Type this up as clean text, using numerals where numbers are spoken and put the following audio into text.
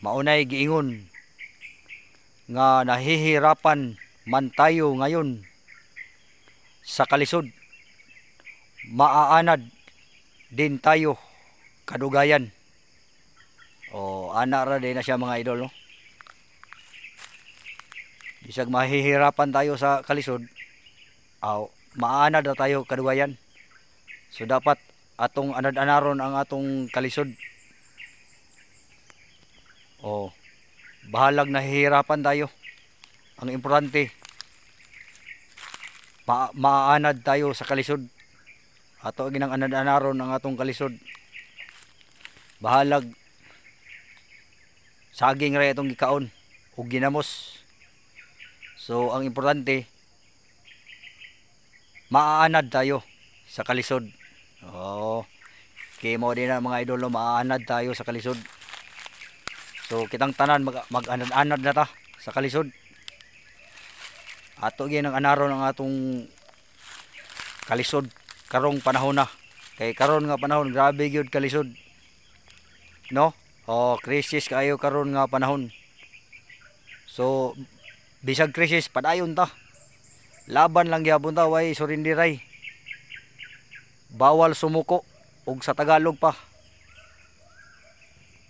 maunay giingon nga nahihirapan man tayo ngayon sa kalisod, maaanad din tayo kadugayan. O ana ra din na siya mga idol, no? Bisag mahihirapan tayo sa kalisod, maanad na tayo kadugayan. So dapat atong anad-anaron ang atong kalisod. O bahalag nahihirapan tayo, ang importante maanad tayo sa kalisod. Ato ginang anad-anaron ang atong kalisod. Bahalag saging ra itong gikaon ug ginamos. So ang importante maaanad tayo sa kalisod. Okay mo din na mga idol, maaanad tayo sa kalisod. So kitang tanan mag-anad-anad na ta sa kalisod. Ato gyud ang anaron ang atong kalisod karong panahon na. Kay karon nga panahon grabe gyud kalisod, no? Krisis kayo karon nga panahon. So bisag krisis padayon ta. Laban lang gyapon ta, way surindiray. Bawal sumuko, ug sa Tagalog pa